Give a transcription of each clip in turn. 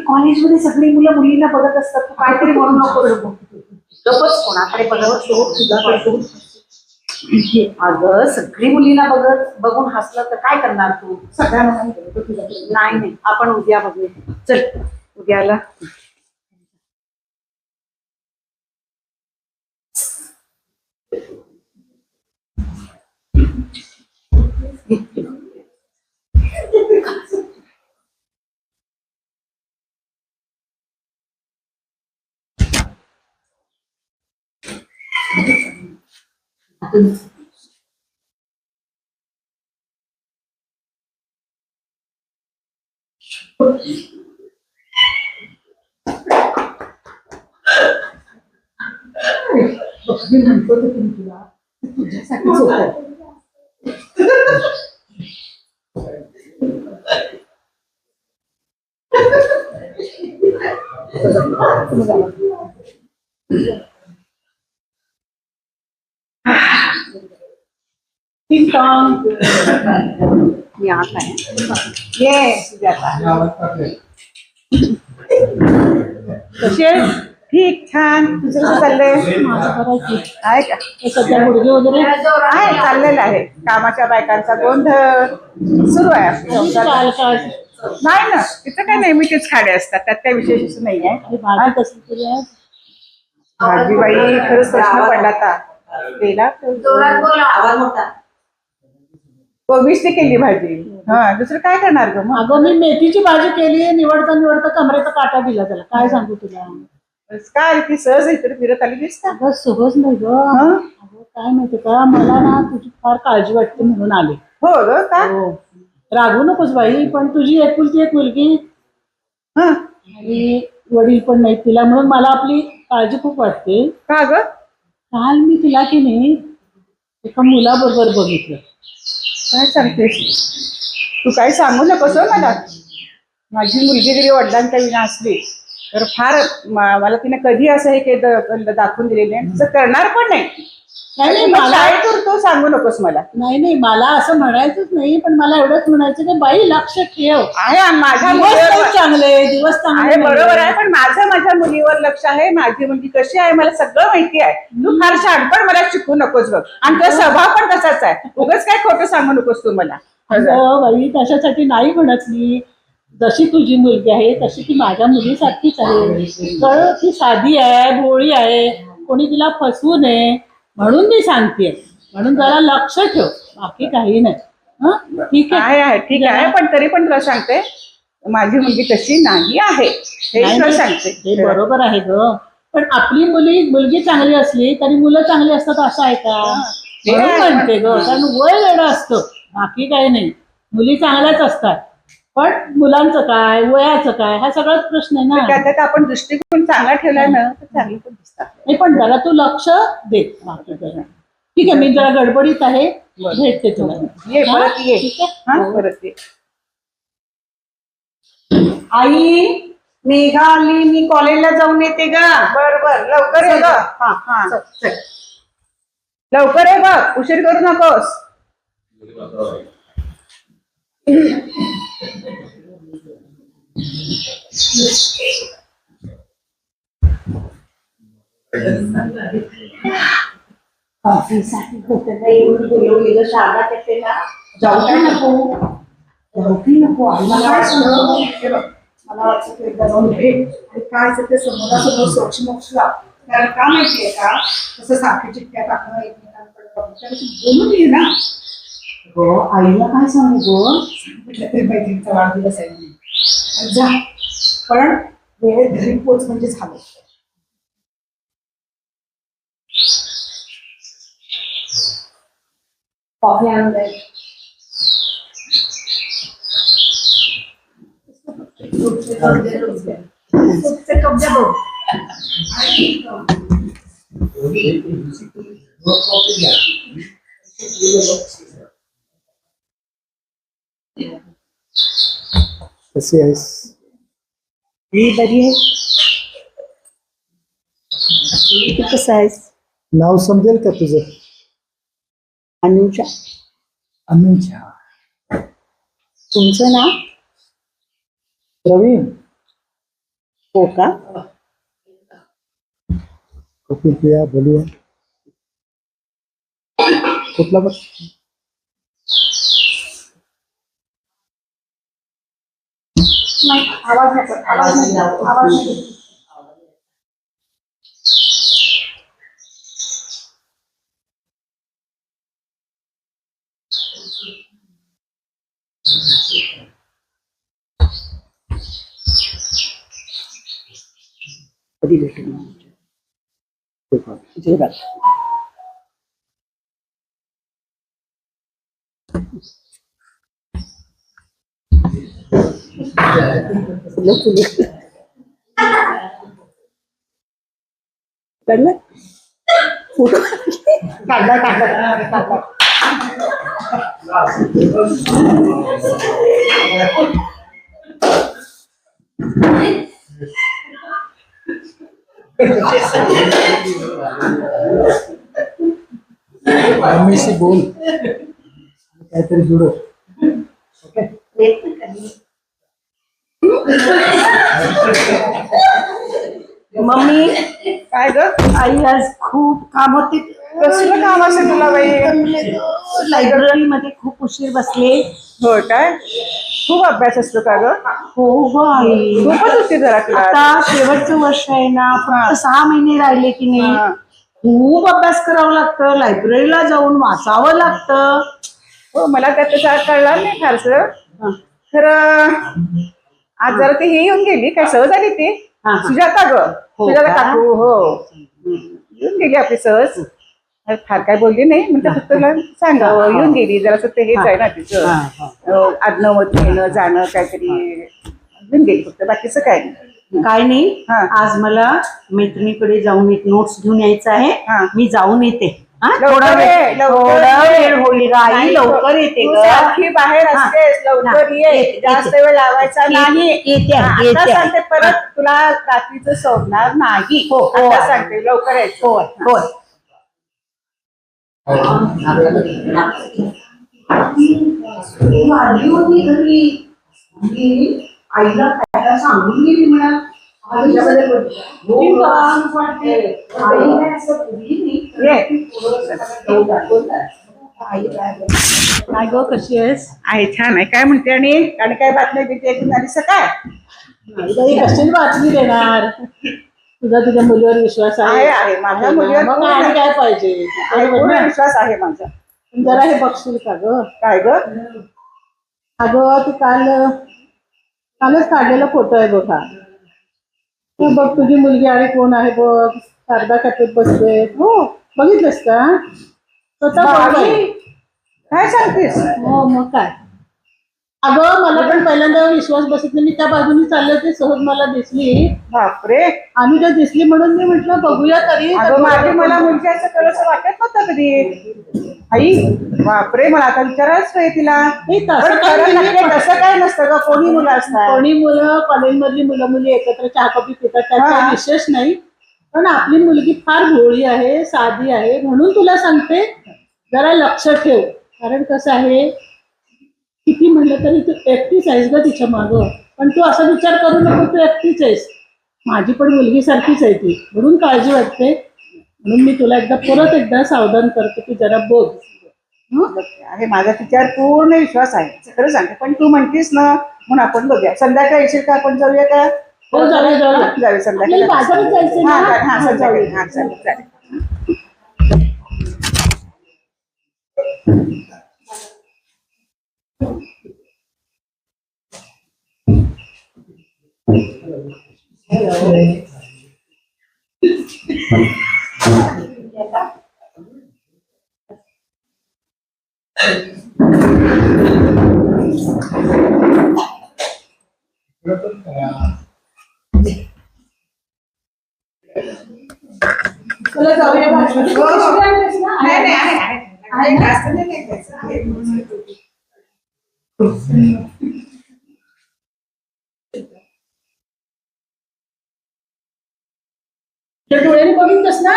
कॉलेजमध्ये सगळी मुलं मुलींना बघत असतात, तू काहीतरी म्हणू नको. गपच कोणाकडे बघत तुझ्याकडे. अगं सगळी मुलींना बघून हसलं तर काय करणार तू? सगळ्यांना नाही नाही, आपण उद्या बघूया. चल उद्याला. मी म्हणतो तुला तुझ्यासाठीच होत. मी आता ये कसे ठीक छान. तुझं कसं चाललंय? आहे का सध्या गुडघे वगैरे आहे चाललेलं आहे. कामाच्या बायकांचा गोंधळ सुरू आहे. नाही ना तिथं काय नेहमीचेच खाडे असतात, त्यात काही विशेष नाही आहे. भाजी बाई खरंच प्रश्न पडला आता. गेला कोबीच केली भाजी. हा दुसरं काय करणार ग मग? अगं मी मेथीची भाजी केली. निवडता निवडता कमरेचा काटा दिला त्याला. काय सांगू तुला? काय ती सहज इकडे फिरत आली दिसत. अगं सहज नाही ग. अगं काय माहिती का, मला ना तुझी फार काळजी वाटते म्हणून आले. हो ग का? रागवू नकोस बाई, पण तुझी एकुलती एक मुलगी आणि वडील पण नाही तिला, म्हणून मला आपली काळजी खूप वाटते. का ग? काल मी तिला की नाही एका मुलाबरोबर बघितलं. काय सांगतेस तू? काही सांगू नकोस मला. माझी मुलगी जरी वडिलांच्या विना असली तर फार मला तिने कधी असं हे दाखवून दिलेले तसं करणार पण नाही. नाही मला तो सांगू नकोस मला. नाही नाही मला असं म्हणायचंच नाही, पण मला एवढंच म्हणायचं की बाई लक्ष ठेव. आहे माझ्या मुलीवर चांगले दिवस चांगले. बरोबर आहे, पण माझ्या मुलीवर लक्ष आहे. माझी मुलगी कशी आहे मला सगळं माहिती आहे. तू फार शहाणपण मला शिकू नकोस बघ. आणि तुझा स्वभाव पण तसाच आहे. उगाच काय खोटं सांगू नकोस तू मला. बाई तशासाठी नाही म्हणत मी. जशी तुझी मुलगी आहे तशी ती माझ्या मुलीसारखीच आहे. तर ती साधी आहे, भोळी आहे, कोणी तिला फसवू नये म्हणून मी सांगते. म्हणून जरा लक्ष ठेव, बाकी काही नाही. ठीक आहे ठीक आहे, पण तरी पण तुला सांगते माझी मुलगी तशी नाही आहे हे सांगते. हे बरोबर आहे ग, पण आपली मुलगी चांगली असली तरी मुलं चांगली असतात असं आहे का? म्हणून म्हणते ग, कारण वय वेगळं असतं, बाकी काही नाही. मुली चांगल्याच असतात, पण मुलांचं काय, वयाचं काय, हा सगळाच प्रश्न आहे ना. त्याच्यात आपण दृष्टिकोन चांगला ठेवला ना तर चांगली पण दिसतात. नाही पण जरा तू लक्ष दे, बाकी काय. ठीक आहे, मी जरा गडबडीत आहे, भेटते तुला. ये परत ये. ठीक आहे, परत ये. आई निघाली, मी कॉलेजला जाऊन येते ग. बर लवकर ये ग. हा चल लवकर ये बघ, उशीर करू नकोस. ऑफिससाठी होतं नाही एवढं बोलवलेलं शाळा करते ना. जाऊ काय नको मला वाटतं एकदा जाऊन भेट आणि काय ते समोरासमोर सोक्ष मोक्ष लाव. कारण का माहितीये का, तसं सारखी चिठ्ठ्या टाकणं एकमेकांकडे बघणं बोलून ये ना. आईला काय सांगू गो? म्हटलं तरी मैत्रिणीचा वाढदिवस आहे म्हणून. जा, पण वेळेत घरी पोच म्हणजे झालं. कॉफी आणून जाईल. कशी आहेस? मी बरी आहे. तू कसं आहेस? नाव समजेल का तुझं? अनुजा. अनुजा. तुमचं नाव? प्रवीण. हो का? कॉफी पिया, बोलूया. कुठला बघ? नाही, आवाज नको. आवाज नाही. कधी भेटू? जोरात. काढलं? फोटो काढला. मम्मीशी बोल, काहीतरी जुडो. मम्मी, काय ग? आई आज खूप काम होते. कसलं काम असेल तुला बाई? लायब्ररी मध्ये खूप उशीर बसले. हो काय? खूप अभ्यास असतो का ग? हो ग आई. खूपच उशीर झाला तुला. आता शेवटचं वर्ष आहे ना, फक्त 6 महिने राहिले की नाही. खूप अभ्यास करावा लागतं, लायब्ररीला जाऊन वाचावं लागतं. हो, मला त्याचा कळलं नाही फारसं. खरं आज जरा ती हे येऊन गेली, काय सहज आली ती. सुजाता ग, सुजाता काकू. हो, येऊन गेली आपली सहज. फार काय बोलली नाही, म्हणजे फक्त तुला सांगावं येऊन गेली. जरा ते हेच आहे ना तिचं, आडणं येणं जाणं काहीतरी येऊन गेली, फक्त बाकीचं काय नाही. काय नाही, आज मला मैत्रिणीकडे जाऊन एक नोट्स घेऊन यायचं आहे. मी जाऊन येते. थोडा वेळ होईल ग आई, लवकर येते ग. सारखी बाहेर असतेस, लवकर ये, जास्त वेळ लावायचा नाही. आता सांगते, परत तुला रात्रीचं सोडणार नाही. आता सांगते, लवकर यायचं. होय. आली होती घरी, आईला काय सांगून गेली म्हणा. काय गो, कशी आहेस? आहे, छान आहे. काय म्हणते आणि काय बातमी देते ऐकून झाली सकाळ? बाई, कशी बातमी देणार? तुझ्या मुलीवर विश्वास आहे? आहे माझ्या मुलीवर. मग आणि काय पाहिजे? पूर्ण विश्वास आहे माझा. जरा हे बघशील का ग? काय ग? अगं, तू कालच काढलेला फोटो आहे बघा. तू बघ, तुझी मुलगी आणि कोण आहे बघ, शारदा कॅफेत बसते. हो, बघितलंस का? स्वतः बघ. काय सांगतेस? हो, मग काय. अगं, मला पण पहिल्यांदा विश्वास बसत नाही. मी त्या बाजूने चालले होते, सहज मला दिसली. बापरे. आम्ही जर दिसली म्हणून मी म्हटलं बघूया तरी. मला मुलगी असं करायचं वाटत नव्हतं कधी. आई, बापरे, मला आता विचारायच नाही तिला. तसं काय नसतं ग, कोणी मुलं असतात. कोणी मुलं, कॉलेजमधली मुलं मुली एकत्र चहा कॉफी पितात, त्यात काही विशेष नाही. पण आपली मुलगी फार भोळी आहे, साधी आहे, म्हणून तुला सांगते जरा लक्ष ठेव. कारण कसं आहे, किती म्हणलं तरी तू एकटीच आहेस ग तिच्या मागं. पण तू असा विचार करू नको, तू एकटीच आहेस. माझी पण मुलगी सारखीच आहे ती, म्हणून काळजी वाटते. म्हणून मी तुला परत एकदा सावधान करते की जरा बघ. आहे, माझा तिच्यावर पूर्ण विश्वास आहे, खरं सांगते. पण तू म्हणतीस ना, म्हणून आपण बघूया. संध्याकाळी येशील का? आपण जाऊया का? हो, जाऊया संध्याकाळी. बाजारात जायचं. संध्याकाळी. चालेल. तुला जाऊया भाजी. हो, हो. आणलीस ना? नाही नाही आहे जास्त नाही खायचं, आहे. तुझ्या डोळ्याने बघितलंस ना,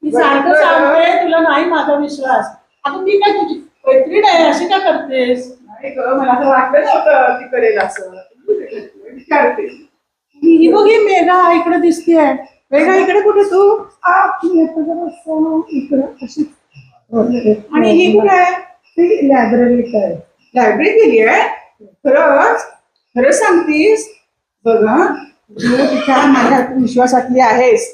मी सारखं बघितलं. सांगते तुला नाही माझा विश्वास. आता मी काय तुझी मैत्रीण आहे, अशी का करतेस? नाही गं, मला असं वाटलं नव्हतं ती करेल असं. विचारते. ही बघ, ही मेघा इकडे दिसतीये. वेगळा इकडे कुठे तू? इकडे अशी आणि ही कुठे आहे? लायब्ररीत आहे. लायब्ररी गेली आहे? खरंच सांगतीस? बघ हं, तू तिच्या माझ्या विश्वासातली आहेस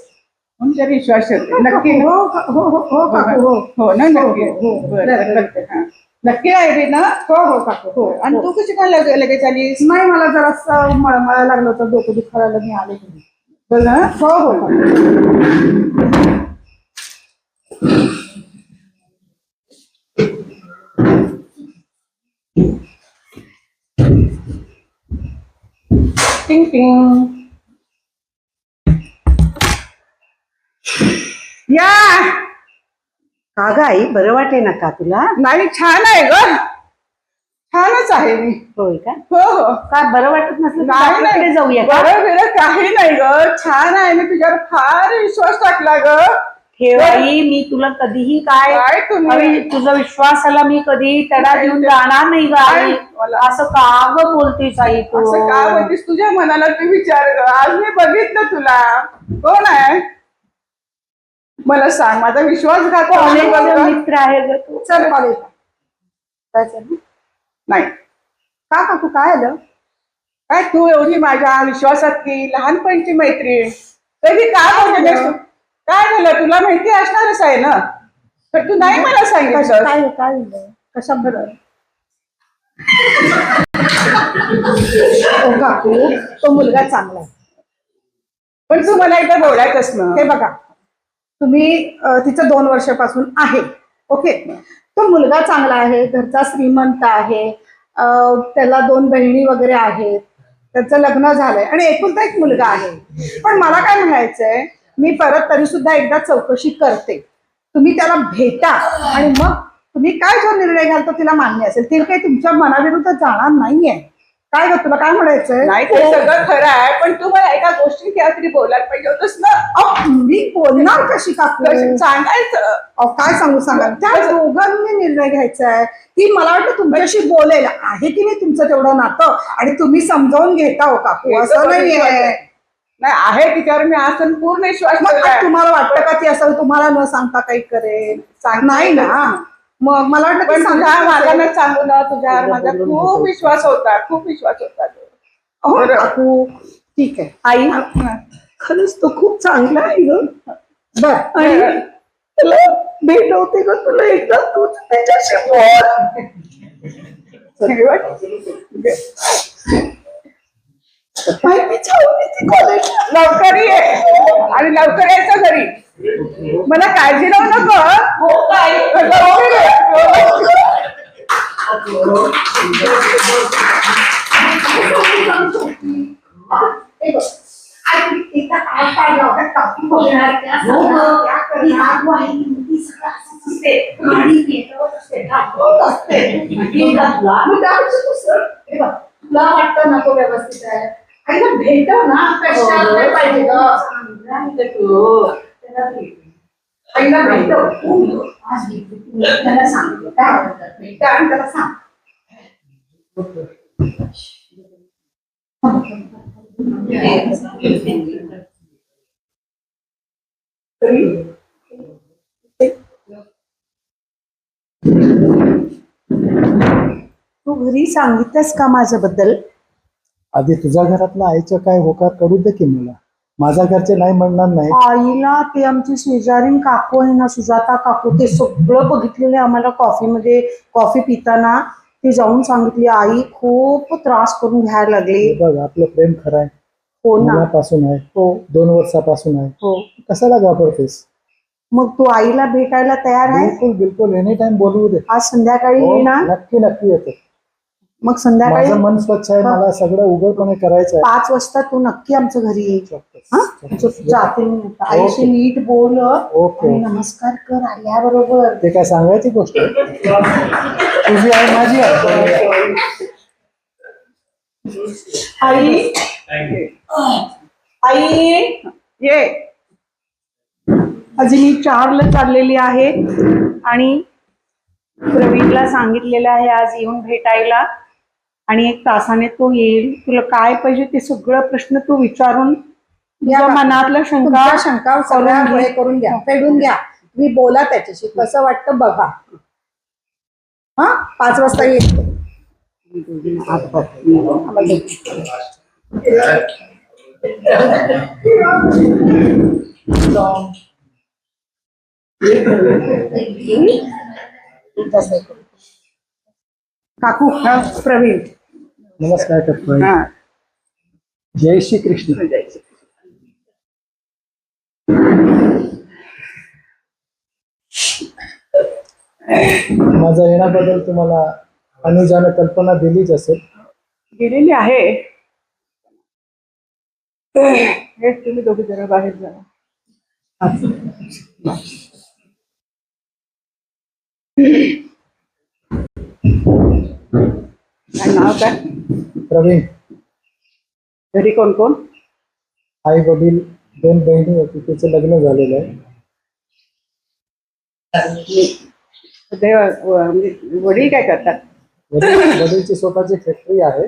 म्हणून तरी विश्वास ठेवते. नक्की हो हो हो हो काकू हो. हो ना, नक्की हो, हो. बरं, बरं, हां. नक्की आहे रे ना? हो हो काकू हो. आणि तू कशी काय लगेच आलीस? नाही, मला जरा मळमळायला लागलं होतं, डोकं दुखायला मी आले घरी. बघ हं. हो हो काकू. टिंग टिंग. या. का ग आई, बरं वाटे ना का तुला? नाही, छान आहे ग, छानच आहे मी. होय का? हो हो. का बरं वाटत नसलं तर नाही डॉक्टरकडे नाही, जाऊया का? बरं बिरं काही नाही ग, छान आहे. मी तुझ्यावर फार विश्वास टाकला ग. ठेव आई, मी तुला कधीही काय काय तुम्ही? अरे, तुझा विश्वासाला मी कधी तडा देऊन जाणार नाही ग आई. मला- असं का ग बोलतेस आई तू? असं का बोलतीस? तुझ्या मनाला तू विचार ग. आज मी बघितलं तुला. कोण आहे मला सांग. माझा विश्वासघात कॉलेजचा मित्र आहे ग तू. चल कॉलेज. काय चालू? नाही का काकू, काय आलं? काय तू एवढी माझ्या विश्वासातली लहानपणची मैत्रीण कधी का बोलली नाहीस तू? काय झालं? तुला माहिती असणारच आहे ना, तर तू नाही मला सांगितलं. काय काय झालं? कशाबद्दल? हो काकू, तो मुलगा चांगला आहे. पण तू मला एकदा बोलायचंस ना. हे बघा, तुम्ही तिचं 2 वर्षापासून आहे, ओके. तो मुलगा चांगला आहे, घरचा श्रीमंत आहे, त्याला 2 बहिणी वगैरे आहेत, त्याचं लग्न झालंय आणि एकुलता एक मुलगा आहे. पण मला काय म्हणायचंय, मी परत तरी सुद्धा एकदा चौकशी करते. तुम्ही त्याला भेटा आणि मग तुम्ही काय जो निर्णय घ्याल तो तिला मान्य असेल. ती काही तुमच्या मनाविरुद्ध जाणार नाहीये. काय ग, तुला काय म्हणायचंय? नाही, ते सगळं खरं आहे, पण तू मला एका गोष्टी केव्हा तरी बोलायला पाहिजे होतस ना. अहो, मी बोलणार कशी काकू? सांगायचं. अहो, काय सांगू सांगा, त्या दोघांनी निर्णय घ्यायचा आहे. ती मला वाटतं तुमच्याशी बोलेल, आहे की नाही तुमचं तेवढं नातं, आणि तुम्ही समजावून घेता हो काकू, असं नाहीये. नाही आहे तिच्यावर मी आज पण पूर्ण विश्वास मग ठेवलाय. तुम्हाला वाटतं का ती असं तुम्हाला न सांगता काही करेल? नाही ना. मग मला वाटतं पण ती तुझ्या सांगणार माझा असेल. न सांगू ना, तुझ्यावर माझा खूप विश्वास होता, खूप विश्वास होता. हो बरं. काकू, ठीक आहे. आई, हं. खरंच तो खूप चांगला आहे ग. बर, बरं. तुला भेटवते ग तुला एकदा, तू त्याच्याशी बोल. मी जाऊन येते कॉलेजला. लवकर ये आणि लवकर यायचं घरी. मला काळजी लावू नको. लवकर ये. तुला वाटतं नको व्यवस्थित आहे, आईला भेटव ना, कशाला काय पाहिजे ग? आईला भेटव. आज भेटू. त्याला सांगतो काय आवडतं, भेटा आणि त्याला सांग. तू घरी सांगितलंस का माझ्याबद्दल? आधी तुझ्या घरातला आईचं काय होकार करू दे की मला. माझ्या घरचे नाही म्हणणार नाही. आईला ते आमची शेजारीन काकू आहे ना, सुजाता काकू, ते सगळं बघितलेलं आहे आम्हाला. कॉफी पिताना ती जाऊन सांगितली, आई खूप त्रास करून घ्यायला लागली. हे बघ, आपलं प्रेम खरं आहे, हो ना. मुलापासून आहे, हो 2 वर्षापासून आहे. हो. कशाला घाबरतेस? मग तू आईला भेटायला तयार आहे? बिलकुल बिलकुल, एनी टाइम बोलवू दे. आज संध्याकाळी हो, येणार? नक्की नक्की येतो. मग संध्याकाळी माझं मन स्वच्छ आहे, मला सगळं उघडपणे करायचं आहे. 5 वाजता तू नक्की आमच्या घरी ये. चोक्कस. जाते मी आता. आईशी नीट बोल ओके. आणि नमस्कार कर आल्याबरोबर. ते काय सांगायची गोष्ट आहे? तुझी आहे, माझी आहे. आई आई ये. अजून मी 4ला चाललेली आहे आणि प्रवीणला सांगितलेलं आहे आज येऊन भेटायला, आणि 1 तासाने तो येईल. तुला काय पाहिजे ते सगळं प्रश्न तू विचारून तुझ्या मनातल्या तुमच्या शंका सगळ्या करून घे. हे करून घ्या, फेडून घ्या. तुम्ही बोला त्याच्याशी, कसं वाटतं बघा. हा 5 वाजता येईल. काकू प्रवीण. नमस्कार करतोय. हा. जय श्री कृष्ण. माझा येण्याबद्दल तुम्हाला अनुजाने कल्पना दिलीच असेल. गेलेली आहे. हे तुम्ही दोघे जरा बाहेर जा. काय नाव काय? प्रवीण. घरी कोण कोण? आई वडील, 2 बहिणी होती, तिचं लग्न झालेलं आहे. म्हणजे वडील काय करतात? वडीलची स्वतःची फॅक्टरी आहे.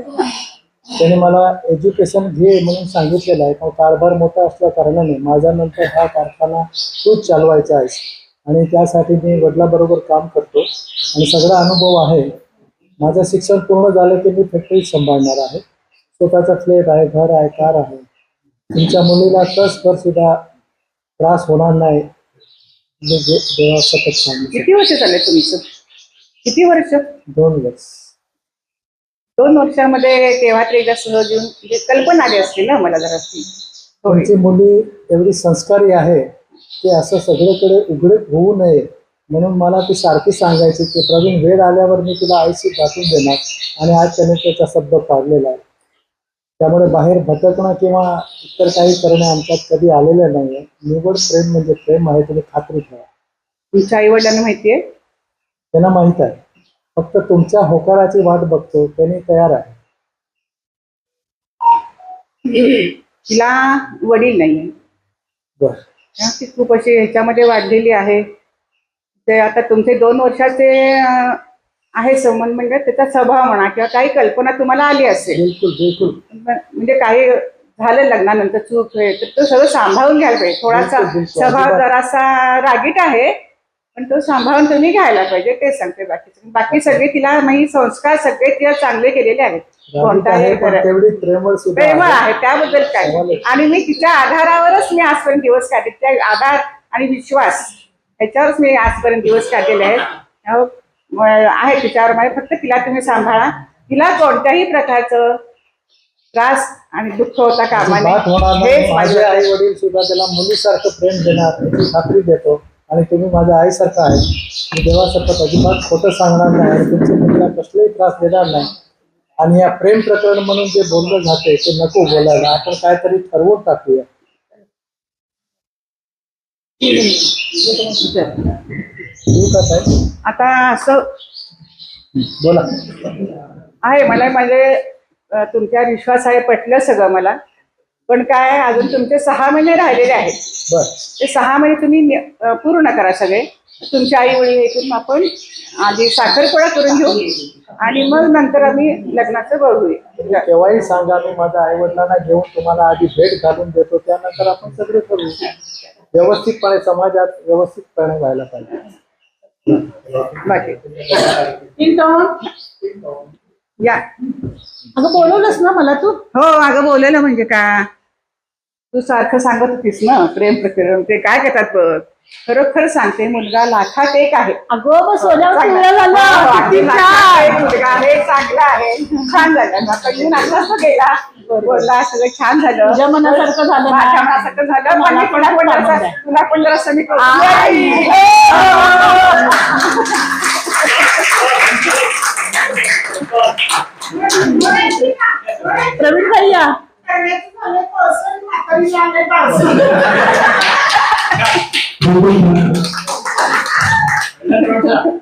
त्याने मला एज्युकेशन घे म्हणून सांगितलेलं आहे, पण कारभार मोठा असल्या कारणाने माझ्यानंतर हा कारखाना तूच चालवायचा आहेस, आणि त्यासाठी मी वडिलांबरोबर काम करतो आणि सगळा अनुभव आहे. माझं शिक्षण पूर्ण झालं की मी फॅक्टरी सांभाळणार आहे. स्वतःचा फ्लॅट आहे, घर आहे, कार आहे. तुमच्या मुलीला तसभर सुद्धा त्रास होणार नाही, देवा सतत सांगू. किती वर्ष झाले तुमचं? किती वर्ष? 2 वर्ष. 2 वर्षामध्ये केव्हा तरी एकदा सहज येऊन म्हणजे कल्पना आली असते ना मला जरा. तुमची मुली एवढी संस्कारी आहे की असं सगळीकडे उघडीत होऊ नये म्हणून मला ती सारखी सांगायची की प्रवीण, वेळ आल्यावर मी तुला आईशी दाखवून देणार, आणि आज त्याने त्याचा शब्द पाळलेला आहे. त्यामुळे बाहेर भटकणं किंवा इतर काही करणे आमच्यात कधी आलेलं नाही आहे. निवड प्रेम म्हणजे प्रेम आहे, तुम्ही खात्री ठेवा. तुमच्या आई वडिलांना माहितीये? त्यांना माहीत आहे, फक्त तुमच्या होकाराची वाट बघतो, त्यांनी तयार आहे. तिला वडील नाहीये. बरं. ती खूप अशी ह्याच्यामध्ये वाढलेली आहे. ते आता तुमचे 2 वर्षाचे आहे संबंध, म्हणजे त्याचा स्वभाव म्हणा किंवा काही कल्पना तुम्हाला आली असेल. बिलकुल बिलकुल. म्हणजे काही झालं लग्नानंतर चूक आहे तर तो सगळं सांभाळून घ्यायला पाहिजे. थोडासा बिलकुल, बिलकुल. स्वभाव जरासा रागीट आहे, पण तो सांभाळून तुम्ही घ्यायला पाहिजे, ते सांगते. बाकी सगळे तिला म्हणजे संस्कार सगळे तिला चांगले केलेले आहेत. कोणताही आहे, पण तेवढी प्रेमळ सुद्धा प्रेमळ आहे. आहे, त्याबद्दल काय. आणि मी तिच्या आधारावरच मी आजपर्यंत दिवस काढले. त्या आधार आणि विश्वास ह्याच्यावरच मी आजपर्यंत दिवस काढलेले आहेत. आहे तिच्यावर माझे. फक्त तिला तुम्ही सांभाळा. तिला कोणत्याही प्रकारचं त्रास आणि दुःख होता कामा बात होणार नये. नाही. हेच माझे माझं आई वडील सुद्धा त्याला मुलीसारखं प्रेम देणार याची खात्री देतो, आणि तुम्ही माझ्या आईसारखं आहे. मी देवासारखं अजिबात खोटं सांगणार नाही आणि तुमच्या मुलीला कसलाही त्रास देणार नाही. आणि या प्रेम प्रकरण म्हणून जे बोललं जाते ते नको बोलायला. आपण काहीतरी ठरवून टाकूया. ठीक आहे. आता असं बोला. आहे, मला माझे तुमच्यावर विश्वास आहे, पटलं सगळं मला. पण काय, अजून तुमचे 6 महिने राहिलेले आहेत. बर. ते 6 महिने तुम्ही पूर्ण करा सगळे. तुमच्या आई वडील ऐकून आपण आधी साखरपुडा करून घेऊ आणि मग नंतर आम्ही लग्नाचं बघूया. केव्हाही सांगा, मी माझ्या आई वडिलांना घेऊन तुम्हाला आधी भेट घालून देतो, त्यानंतर आपण सगळे करू. व्यवस्थितपणे समाजात व्यवस्थितपणे व्हायला पाहिजे. बाकी टिंटॉन, या. अगं बोलवलंस ना मला तू? हो, अगं बोललं म्हणजे का, तू सारखं सांगत होतीस ना प्रेम प्रकरण ते काय करतात बघ. खरोखर सांगते मुलगा लाखात एक आहे. अगं मग सोन्यावर चांगला. पिवळं झालं हो, किती अगदी लाखात एक छान. मुलगा आहे, चांगला आहे, छान झालं. आता येऊन असं गेला बोलला सगळं छान झालं. तुझ्या मनासारखं झालं ना? माझ्या मनासारखं झालं. पण मला मी पण तुला पण खूप जरासं- आनंद आहे. तुला पण जरासं मी प्रवीण भैया Thank you.